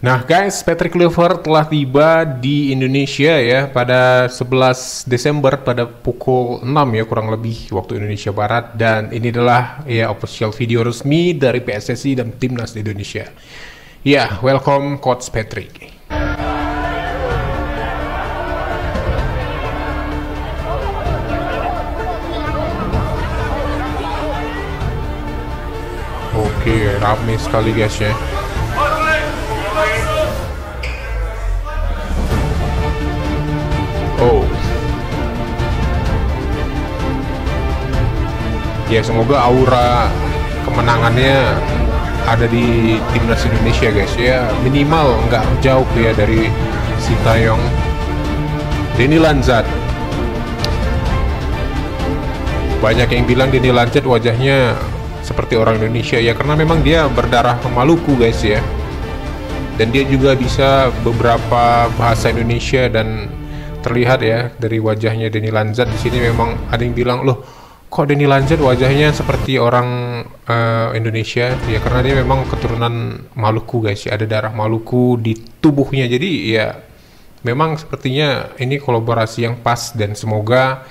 Nah guys, Patrick Kluivert telah tiba di Indonesia ya pada 11 Desember pada pukul 6 ya kurang lebih waktu Indonesia Barat, dan ini adalah ya official video resmi dari PSSI dan Timnas di Indonesia. Ya, welcome Coach Patrick. Oke, rame sekali guys ya. Oh. Ya, semoga aura kemenangannya ada di Timnas Indonesia guys ya. Minimal nggak jauh ya dari Sintayong, Denny Lanzat. Banyak yang bilang Denny Lanzat wajahnya seperti orang Indonesia ya, karena memang dia berdarah Maluku guys ya. Dan dia juga bisa beberapa bahasa Indonesia, dan terlihat ya dari wajahnya Denny Lanzat. Di sini memang ada yang bilang, loh kok Denny Lanzat wajahnya seperti orang Indonesia ya, karena dia memang keturunan Maluku guys ya, ada darah Maluku di tubuhnya. Jadi ya memang sepertinya ini kolaborasi yang pas, dan semoga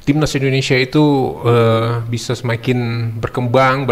Timnas Indonesia itu bisa semakin berkembang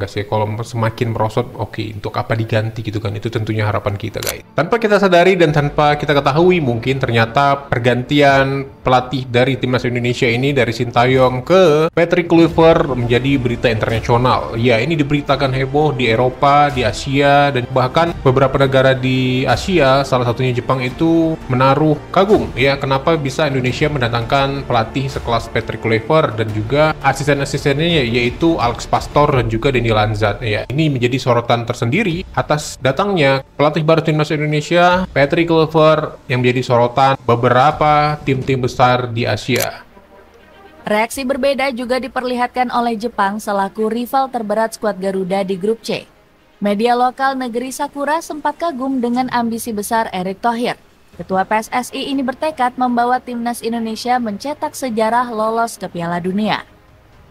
guys ya. Kalau semakin merosot, oke, untuk apa diganti gitu kan, itu tentunya harapan kita guys. Tanpa kita sadari dan tanpa kita ketahui, mungkin ternyata pergantian pelatih dari Timnas Indonesia ini dari Sintayong ke Patrick Kluivert menjadi berita internasional. Ya, ini diberitakan heboh di Eropa, di Asia, dan bahkan beberapa negara di Asia, salah satunya Jepang, itu menaruh kagum ya kenapa bisa Indonesia mendatangkan pelatih sekelas Patrick Kluivert dan juga asisten-asistennya yaitu Alex Pastor dan juga Denny Lanzat ya. Ini menjadi sorotan tersendiri atas datangnya pelatih baru Timnas Indonesia, Patrick Kluivert, yang menjadi sorotan beberapa tim-tim besar di Asia. Reaksi berbeda juga diperlihatkan oleh Jepang selaku rival terberat skuad Garuda di grup C. Media lokal negeri Sakura sempat kagum dengan ambisi besar Erick Thohir. Ketua PSSI ini bertekad membawa Timnas Indonesia mencetak sejarah lolos ke Piala Dunia.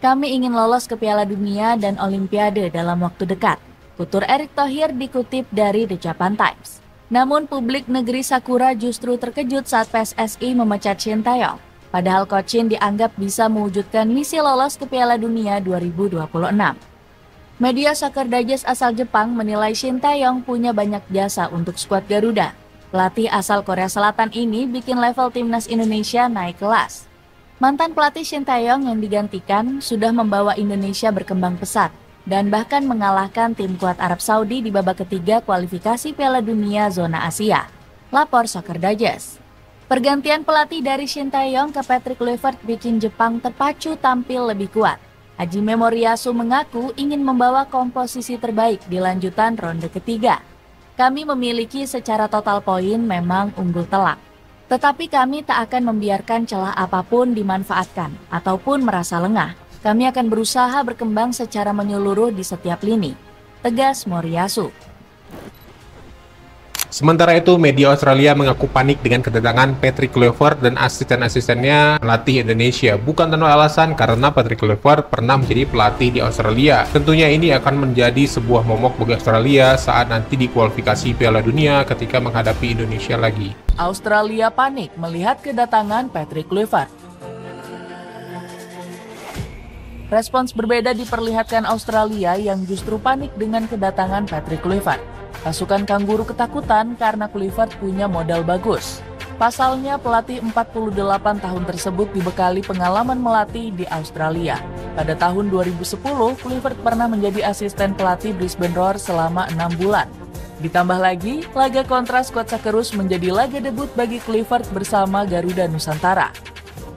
Kami ingin lolos ke Piala Dunia dan Olimpiade dalam waktu dekat, tutur Erick Thohir dikutip dari The Japan Times. Namun publik negeri Sakura justru terkejut saat PSSI memecat Sintayong. Padahal Coach Shin dianggap bisa mewujudkan misi lolos ke Piala Dunia 2026. Media Soccer Digest asal Jepang menilai Sintayong punya banyak jasa untuk skuad Garuda. Pelatih asal Korea Selatan ini bikin level Timnas Indonesia naik kelas. Mantan pelatih Sintayong yang digantikan sudah membawa Indonesia berkembang pesat dan bahkan mengalahkan tim kuat Arab Saudi di babak ketiga kualifikasi Piala Dunia zona Asia. Lapor Soccer Digest. Pergantian pelatih dari Sintayong ke Patrick Kluivert bikin Jepang terpacu tampil lebih kuat. Hajime Moriyasu mengaku ingin membawa komposisi terbaik di lanjutan ronde ketiga. Kami memiliki secara total poin memang unggul telak. Tetapi kami tak akan membiarkan celah apapun dimanfaatkan ataupun merasa lengah. Kami akan berusaha berkembang secara menyeluruh di setiap lini, tegas Moriyasu. Sementara itu, media Australia mengaku panik dengan kedatangan Patrick Kluivert dan asisten-asistennya melatih Indonesia. Bukan tanpa alasan, karena Patrick Kluivert pernah menjadi pelatih di Australia. Tentunya ini akan menjadi sebuah momok bagi Australia saat nanti di kualifikasi Piala Dunia ketika menghadapi Indonesia lagi. Australia panik melihat kedatangan Patrick Kluivert. Respons berbeda diperlihatkan Australia yang justru panik dengan kedatangan Patrick Kluivert. Pasukan Kanguru ketakutan karena Kluivert punya modal bagus. Pasalnya, pelatih 48 tahun tersebut dibekali pengalaman melatih di Australia. Pada tahun 2010, Kluivert pernah menjadi asisten pelatih Brisbane Roar selama 6 bulan. Ditambah lagi, laga kontra skuad Socceroos menjadi laga debut bagi Kluivert bersama Garuda Nusantara.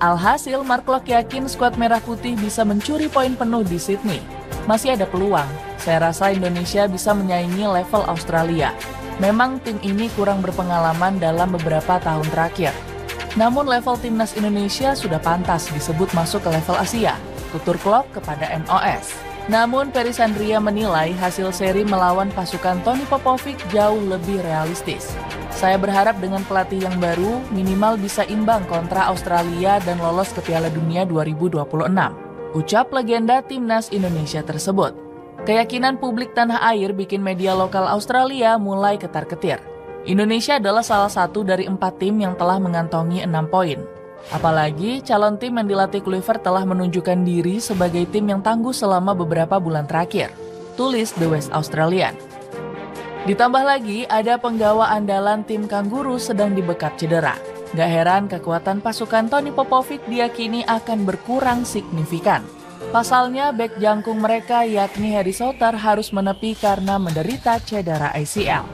Alhasil, Mark Locke yakin skuad Merah Putih bisa mencuri poin penuh di Sydney. Masih ada peluang. Saya rasa Indonesia bisa menyaingi level Australia. Memang tim ini kurang berpengalaman dalam beberapa tahun terakhir. Namun level Timnas Indonesia sudah pantas disebut masuk ke level Asia, tutur Klopp kepada MOS. Namun Perisandria menilai hasil seri melawan pasukan Tony Popovic jauh lebih realistis. Saya berharap dengan pelatih yang baru minimal bisa imbang kontra Australia dan lolos ke Piala Dunia 2026. Ucap legenda Timnas Indonesia tersebut. Keyakinan publik tanah air bikin media lokal Australia mulai ketar-ketir. Indonesia adalah salah satu dari 4 tim yang telah mengantongi 6 poin. Apalagi calon tim yang dilatih Kluivert telah menunjukkan diri sebagai tim yang tangguh selama beberapa bulan terakhir, tulis The West Australian. Ditambah lagi, ada penggawa andalan tim Kangguru sedang dibekap cedera. Gak heran kekuatan pasukan Tony Popovic diyakini akan berkurang signifikan. Pasalnya, bek jangkung mereka yakni Harry Souttar harus menepi karena menderita cedera ACL.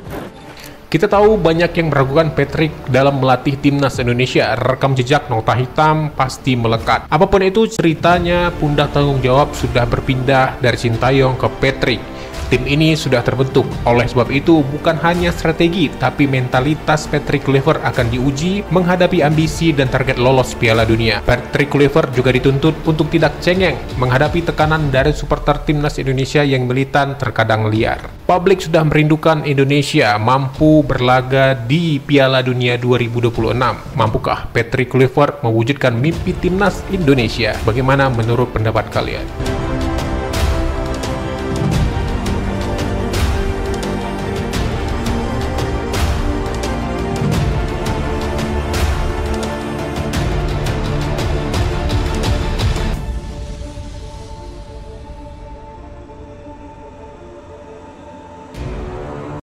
Kita tahu banyak yang meragukan Patrick dalam melatih timnas Indonesia. Rekam jejak nota hitam pasti melekat. Apapun itu ceritanya, pundak tanggung jawab sudah berpindah dari Sintayong ke Patrick. Tim ini sudah terbentuk. Oleh sebab itu, bukan hanya strategi, tapi mentalitas Patrick Kluivert akan diuji menghadapi ambisi dan target lolos Piala Dunia. Patrick Kluivert juga dituntut untuk tidak cengeng menghadapi tekanan dari supporter timnas Indonesia yang militan terkadang liar. Publik sudah merindukan Indonesia mampu berlaga di Piala Dunia 2026. Mampukah Patrick Kluivert mewujudkan mimpi timnas Indonesia? Bagaimana menurut pendapat kalian?